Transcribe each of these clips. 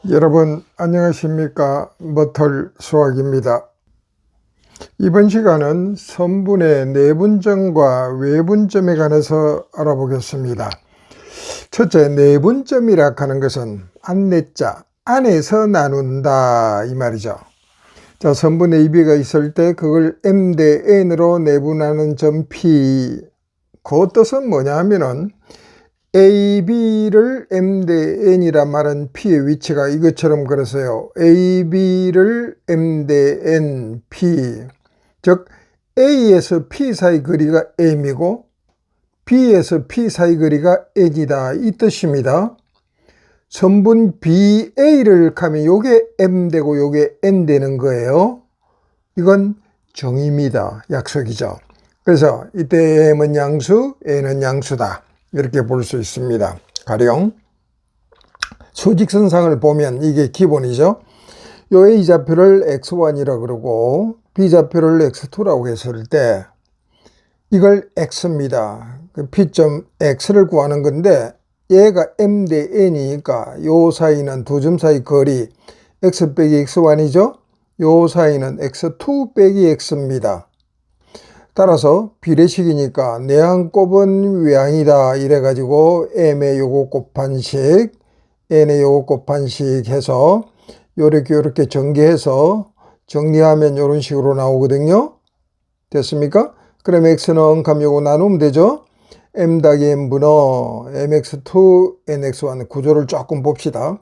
여러분 안녕하십니까? 머털 수학입니다. 이번 시간은 선분의 내분점과 외분점에 관해서 알아보겠습니다. 첫째, 내분점이라 하는 것은 안내자, 안에서 나눈다 이 말이죠. 자, 선분 AB가 있을 때 그걸 M 대 N으로 내분하는 점 P, 그 뜻은 뭐냐 하면은 AB를 M 대 N이란 말은 P의 위치가 이것처럼 그래서요. AB를 M 대 N, P. 즉, A에서 P 사이 거리가 M이고, B에서 P 사이 거리가 N이다. 이 뜻입니다. 선분 BA를 하면 요게 M 되고 요게 N 되는 거예요. 이건 정의입니다. 약속이죠. 그래서 이때 M은 양수, N은 양수다. 이렇게 볼 수 있습니다. 가령 수직선상을 보면 이게 기본이죠. 요 A좌표를 X1이라고 그러고 B좌표를 X2라고 했을 때 이걸 X입니다. P점 X를 구하는 건데 얘가 M 대 N이니까 요 사이는 두 점 사이 거리 X 빼기 X1이죠. 요 사이는 X2 빼기 X입니다. 따라서 비례식이니까 내항 곱은 외항이다 이래가지고 M의 요거 곱한식, N의 요거 곱한식 해서 요렇게 전개해서 정리하면 요런 식으로 나오거든요. 됐습니까? 그럼 X는 감 요거 나누면 되죠. M 더하기 M 분의 MX2, NX1 구조를 조금 봅시다.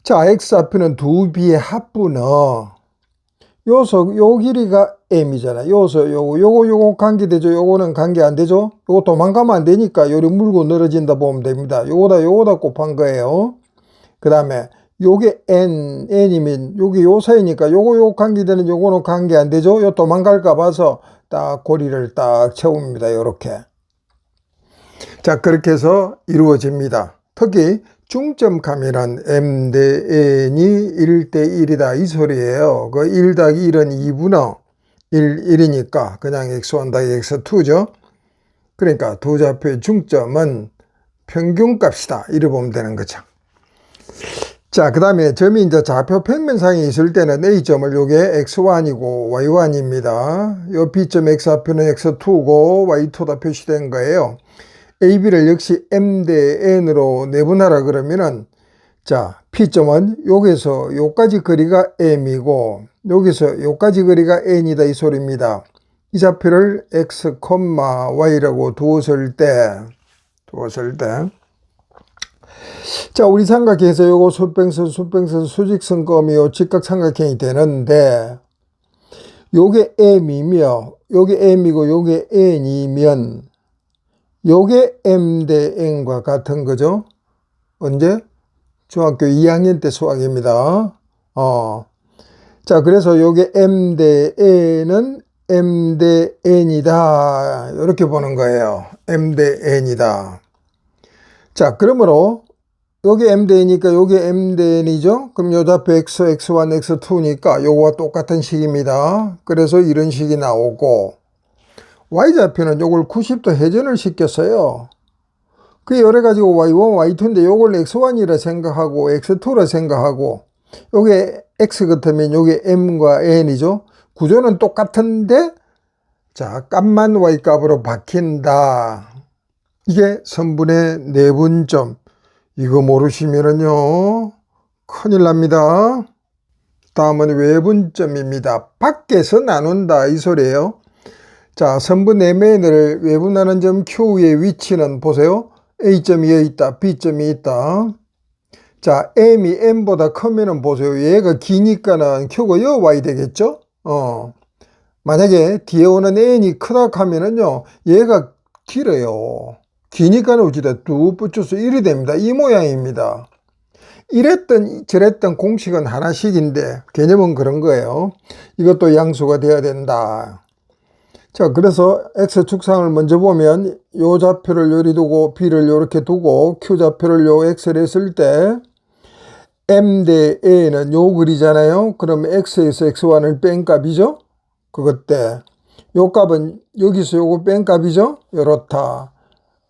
자, X좌표는 두 비의 합분의 요 길이가 M이잖아. 요거 관계되죠. 요거는 관계 안 되죠. 요거 도망가면 안 되니까 요리 물고 늘어진다 보면 됩니다. 요거다 곱한 거예요. 그 다음에 요게 N이면 요게 요 사이니까 요거 관계되는 요거는 관계 안 되죠. 요 도망갈까 봐서 딱 고리를 딱 채웁니다. 요렇게. 자, 그렇게 해서 이루어집니다. 특히 중점감이란 M 대 N이 1대 1이다 이 소리예요. 그 1 더하기 1은 2분의 1이니까 그냥 X1 더하기 X2죠. 그러니까 두 좌표의 중점은 평균값이다 이래 보면 되는 거죠. 자, 그 다음에 점이 이제 좌표 평면상에 있을 때는 A점을 요게 X1이고 Y1입니다. 요 B점 X좌표는 X2고 Y2다 표시된 거예요. AB를 역시 M 대 N으로 내분하라 그러면은 자, P점은 여기서 요까지 거리가 M이고 여기서 요까지 거리가 N이다 이 소리입니다. 이 좌표를 X, Y라고 두었을 때 자, 우리 삼각형에서 요거 수평선, 수직선검이 요 직각삼각형이 되는데 요게 M이며 요게 M이고 요게 N이면 요게 M 대 N과 같은 거죠. 언제? 중학교 2학년 때 수학입니다. 자, 그래서 요게 M 대 N은 M 대 N이다. 이렇게 보는 거예요. M 대 N이다. 자, 그러므로 요게 M 대 N이니까 요게 M 대 N이죠. 그럼 요 좌표 X, X1, X2니까 요거와 똑같은 식입니다. 그래서 이런 식이 나오고 Y좌표는 요걸 90도 회전을 시켰어요. 그게 열어가지고 Y1, Y2인데 요걸 X1이라 생각하고 X2라 생각하고 요게 X 같으면 요게 M과 N이죠. 구조는 똑같은데 자, 값만 Y 값으로 바뀐다. 이게 선분의 내분점. 이거 모르시면은요 큰일 납니다. 다음은 외분점입니다. 밖에서 나눈다 이 소리예요. 자, 선분 MN을 외분하는 점 Q의 위치는 보세요. A점이 여기 있다. B점이 있다. 자, M이 N보다 크면은 보세요. 얘가 기니까는 Q가 여기 와야 되겠죠? 만약에 뒤에 오는 N이 크다 하면은요, 얘가 길어요. 기니까는 어찌다 뚝 붙여서 1이 됩니다. 이 모양입니다. 이랬던 저랬던 공식은 하나씩인데 개념은 그런 거예요. 이것도 양수가 돼야 된다. 자, 그래서 X축상을 먼저 보면 요 좌표를 요리 두고 B를 요렇게 두고 Q좌표를 요 X를 했을 때 M 대 A는 요 글이잖아요. 그럼 X에서 X1을 뺀 값이죠. 그것 때 요 값은 여기서 요거 뺀 값이죠. 요렇다.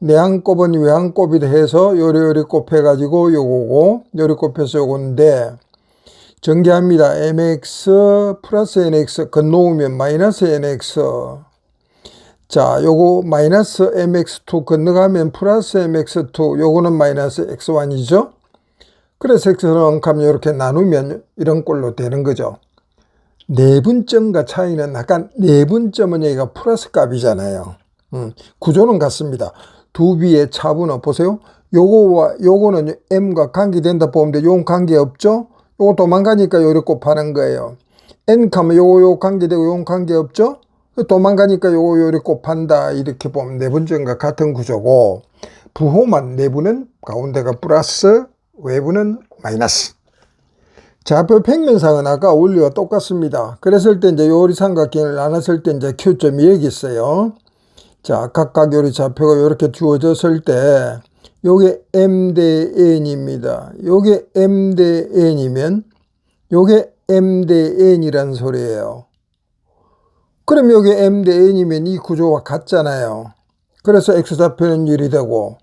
내한곱은 외한곱이다 해서 요리 곱해가지고 요거고 요리 곱해서 요건데 전개합니다. mx 플러스 nx 건너오면 마이너스 nx. 자, 요거 마이너스 mx2 건너가면 플러스 mx2 요거는 마이너스 x1이죠. 그래서 x는 가면 이렇게 나누면 이런 꼴로 되는 거죠. 내분점과 차이는 아까 내분점은 여기가 플러스 값이잖아요. 구조는 같습니다. 두 비의 차분호 보세요. 요거와 요거는 m과 관계된다 보면 요건 관계없죠. 요거 도망가니까 요리 곱하는 거예요. n 가면 요거 관계되고 요건 관계없죠. 도망가니까 요거 요리 곱한다 이렇게 보면 내분점과 같은 구조고 부호만 내부는 가운데가 플러스 외부는 마이너스. 좌표 평면상은 아까 원리와 똑같습니다. 그랬을 때 이제 요리 삼각형을 나눴을 때 이제 Q점이 여기 있어요. 자, 각각 요리 좌표가 이렇게 주어졌을 때 요게 m 대 n입니다. 요게 m 대 n이면 요게 m 대 n이란 소리예요. 그럼 요게 m 대 n이면 이 구조와 같잖아요. 그래서 x좌표는 1이 되고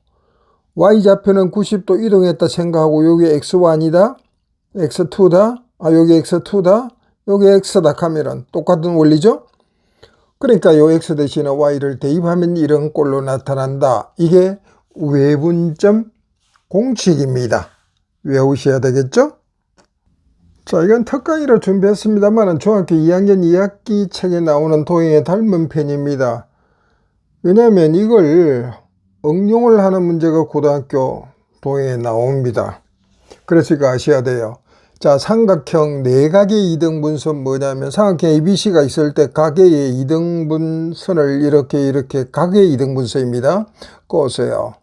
y좌표는 90도 이동했다 생각하고 요게 x1이다. x2다. 요게 x2다. 요게 x다 하면은 똑같은 원리죠? 그러니까 요 x 대신에 y를 대입하면 이런 꼴로 나타난다. 이게 외분점 공식입니다. 외우셔야 되겠죠? 자, 이건 특강이라 준비했습니다만 중학교 2학년 2학기 책에 나오는 도형에 닮은 편입니다. 왜냐하면 이걸 응용을 하는 문제가 고등학교 도형에 나옵니다. 그래서 이거 아셔야 돼요. 자, 삼각형 내각의 이등분선 뭐냐면 삼각형 ABC가 있을 때 각의 이등분선을 이렇게 각의 이등분선입니다. 꺼세요.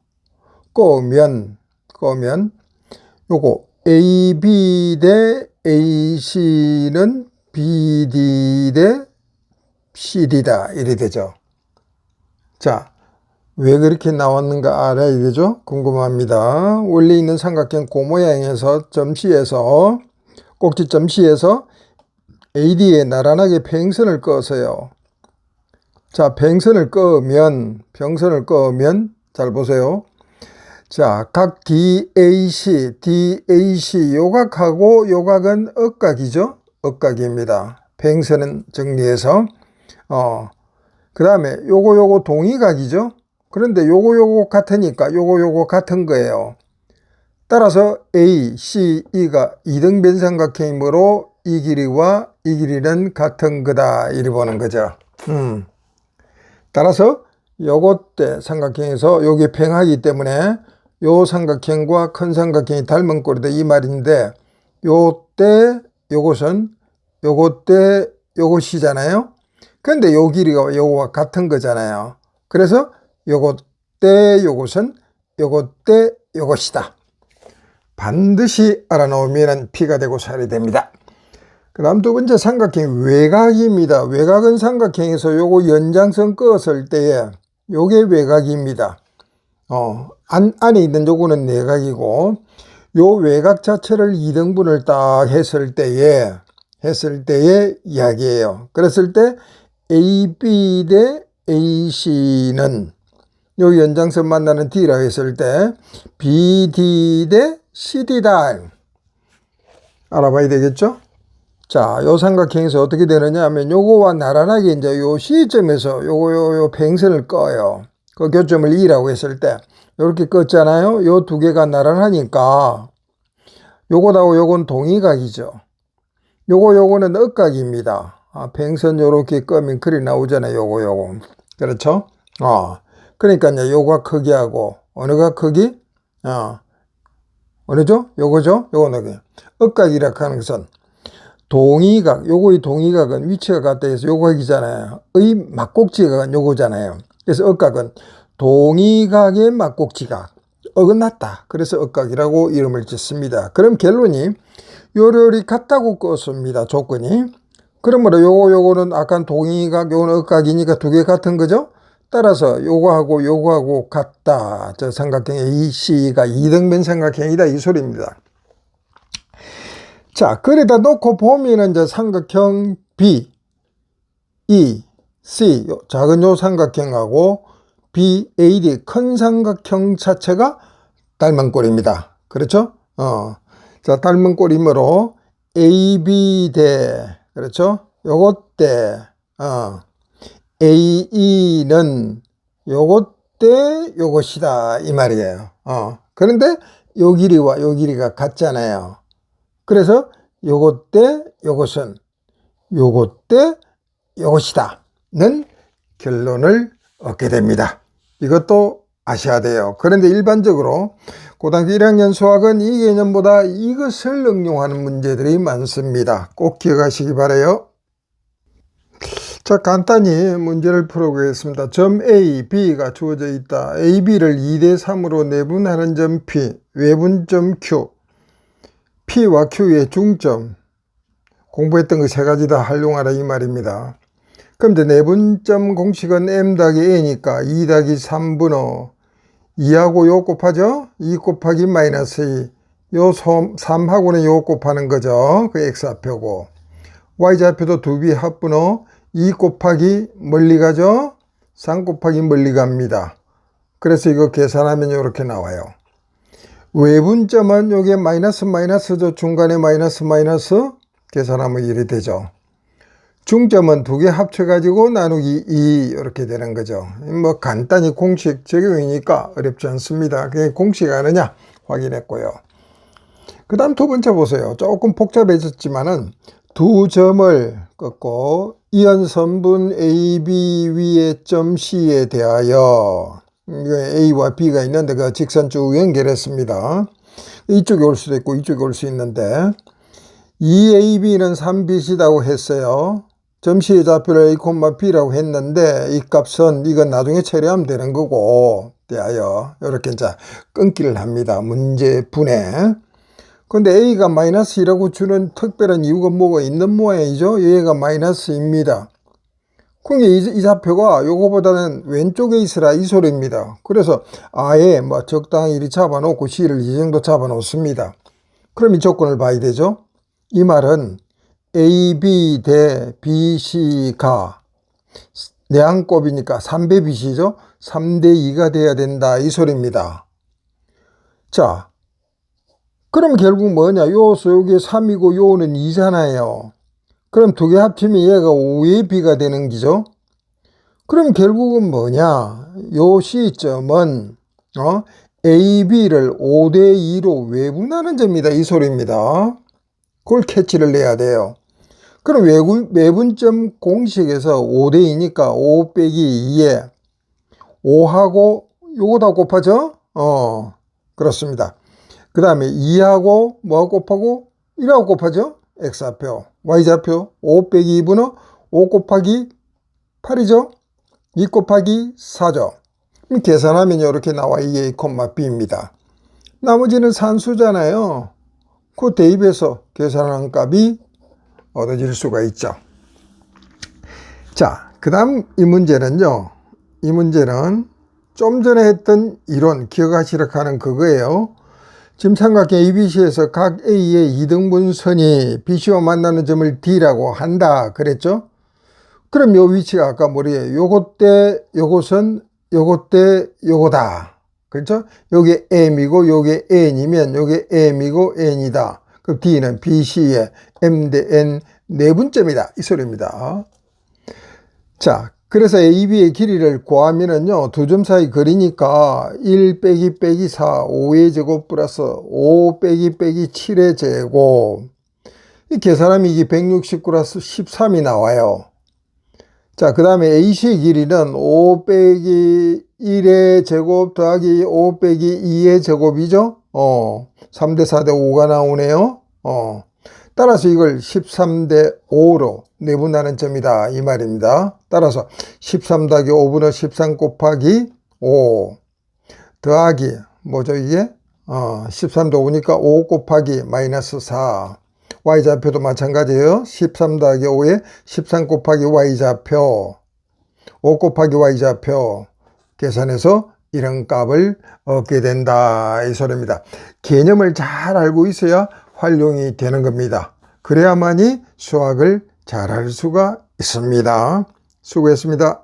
꺼면 요거 AB 대 AC는 BD 대 CD다 이래 되죠. 자, 왜 그렇게 나왔는가 알아야 되죠? 궁금합니다. 원래 있는 삼각형 그 모양에서 점 C에서 꼭지점 C에서 AD에 나란하게 평선을 그었어요. 자, 평선을 그으면 잘 보세요. 자, 각 DAC 요 각하고 요 각은 억각이죠? 억각입니다. 평선은 정리해서 그 다음에 요거 동의각이죠? 그런데 요거 같으니까 요거 같은 거예요. 따라서 A, C, E가 이등변삼각형이므로 이 길이와 이 길이는 같은 거다 이리 보는 거죠. 따라서 요것때 삼각형에서 요게 평하기 때문에 요 삼각형과 큰 삼각형이 닮은 꼴이다 이 말인데 요때 요것은 요것때 요것이잖아요. 근데 요 길이가 요거와 같은 거잖아요. 그래서 요것때 요것은 요것때 요것이다. 반드시 알아놓으면 P가 되고 살이 됩니다. 그 다음 두 번째 삼각형 외곽입니다. 외곽은 삼각형에서 요거 연장선 그었을 때에 요게 외곽입니다. 안에 있는 요거는 내각이고 요 외곽 자체를 2등분을 딱 했을 때에 이야기예요. 그랬을 때 AB 대 AC는 요 연장선 만나는 D라고 했을 때 BD 대 CD다. 알아봐야 되겠죠? 자, 요 삼각형에서 어떻게 되느냐 하면 요거와 나란하게 이제 요 C점에서 요 평선을 꺼요. 그 교점을 E라고 했을 때 요렇게 껐잖아요. 요 두 개가 나란하니까 요거하고 요건 동의각이죠. 요거는 억각입니다. 평선 요렇게 끄면 글이 나오잖아요. 요거. 그렇죠? 그러니까 이제 요거 크기하고 어느가 크기? 어느죠? 요거죠? 요거는 억각이라 하는 것은 동의각, 요거의 동의각은 위치가 같다 해서 요각이잖아요. 의 막꼭지가 요거잖아요. 그래서 억각은 동의각의 막꼭지각. 어긋났다. 그래서 억각이라고 이름을 짓습니다. 그럼 결론이 요리 같다고 껐습니다. 조건이. 그러므로 요거는 아까 동의각, 요거는 억각이니까 두 개 같은 거죠? 따라서 요거하고 같다. 저 삼각형 AC가 이등변 삼각형이다. 이 소리입니다. 자, 그래다 놓고 보면은 이제 삼각형 B, E, C, 작은 요 삼각형하고 BAD 큰 삼각형 자체가 닮은 꼴입니다. 그렇죠? 자, 닮은 꼴이므로 AB 대, 그렇죠? 요것 대, AE는 요것 대 요것이다 이 말이에요. 그런데 요 길이와 요 길이가 같잖아요. 그래서 요것 대 요것은 요것 대 요것이다 는 결론을 얻게 됩니다. 이것도 아셔야 돼요. 그런데 일반적으로 고등학교 1학년 수학은 이 개념보다 이것을 응용하는 문제들이 많습니다. 꼭 기억하시기 바라요. 자, 간단히 문제를 풀어보겠습니다. 점 A, B가 주어져 있다. A, B를 2대 3으로 내분하는 점 P, 외분점 Q, P와 Q의 중점, 공부했던 그 세 가지 다 활용하라 이 말입니다. 그런데 내분점 공식은 M 더하기 A니까 2 더하기 3분의 2하고 요 곱하죠? 2 곱하기 마이너스 2, 요 3하고는 요 곱하는 거죠. 그 X좌표고. Y좌표도 두 비 합분의 2 곱하기 멀리 가죠? 3 곱하기 멀리 갑니다. 그래서 이거 계산하면 이렇게 나와요. 외분점은 요게 마이너스 마이너스죠. 중간에 마이너스 마이너스 계산하면 이렇게 되죠. 중점은 두 개 합쳐가지고 나누기 2 이렇게 되는 거죠. 뭐 간단히 공식 적용이니까 어렵지 않습니다. 그냥 공식 아느냐 확인했고요. 그 다음 두 번째 보세요. 조금 복잡해졌지만은 두 점을 긋고 이연선분 AB 위의 점 C에 대하여 A와 B가 있는데 그 직선 쭉 연결했습니다. 이쪽에 올 수도 있고 이쪽에 올 수 있는데 2AB는 3BC라고 했어요. 점 C의 좌표를 A, B라고 했는데 이 값은 이건 나중에 처리하면 되는 거고 대하여 이렇게 이제 끊기를 합니다. 문제 분해. 근데 A가 마이너스 2라고 주는 특별한 이유가 뭐가 있는 모양이죠. 얘가 마이너스입니다. 그러니까 이 좌표가 요거보다는 왼쪽에 있으라 이 소리입니다. 그래서 아예 뭐 적당히 이리 잡아놓고 C를 이 정도 잡아놓습니다. 그럼 이 조건을 봐야 되죠. 이 말은 AB 대 BC가 내항곱이니까 3배 BC죠. 3대 2가 돼야 된다 이 소리입니다. 자, 그럼 결국 뭐냐? 요수 여기 3이고 요는 2잖아요. 그럼 두 개 합치면 얘가 5의 B가 되는 기죠. 그럼 결국은 뭐냐? 요 시점은 AB를 5대 2로 외분하는 점이다 이 소리입니다. 그걸 캐치를 내야 돼요. 그럼 외분점 공식에서 5대 2니까 5 빼기 2에 5하고 요거 다 곱하죠? 그렇습니다. 그 다음에 2하고 뭐하고 곱하고 1하고 곱하죠? X좌표, Y좌표 5 빼기 2분의 5 곱하기 8이죠? 2 곱하기 4죠? 계산하면 이렇게 나와 A, B입니다. 나머지는 산수잖아요. 그 대입해서 계산한 값이 얻어질 수가 있죠. 자, 그 다음 이 문제는요. 이 문제는 좀 전에 했던 이론 기억하시라 하는 그거예요. 지금 삼각형 ABC에서 각 A의 2등분선이 BC와 만나는 점을 D라고 한다 그랬죠. 그럼 요 위치가 아까 뭐래요? 요것 대 요것은 요것 대 요거다. 그렇죠? 요게 M이고 요게 N이면 요게 M이고 N이다. 그럼 D는 BC의 M 대 N 내분점이다 이 소리입니다. 자, 그래서 AB의 길이를 구하면은요, 두 점 사이 거리니까 1 빼기 빼기 4, 5의 제곱 플러스 5 빼기 빼기 7의 제곱. 이 계산하면 이게 169 플러스 13이 나와요. 자, 그 다음에 AC의 길이는 5 빼기 1의 제곱 더하기 5 빼기 2의 제곱이죠? 3대 4대 5가 나오네요. 따라서 이걸 13대 5로 내분하는 점이다 이 말입니다. 따라서 13 더하기 5분의 13 곱하기 5 더하기 뭐죠 이게? 13도 5니까 5 곱하기 마이너스 4. Y좌표도 마찬가지예요. 13 더하기 5에 13 곱하기 Y좌표 5 곱하기 Y좌표 계산해서 이런 값을 얻게 된다 이 소리입니다. 개념을 잘 알고 있어야 활용이 되는 겁니다. 그래야만이 수학을 잘할 수가 있습니다. 수고했습니다.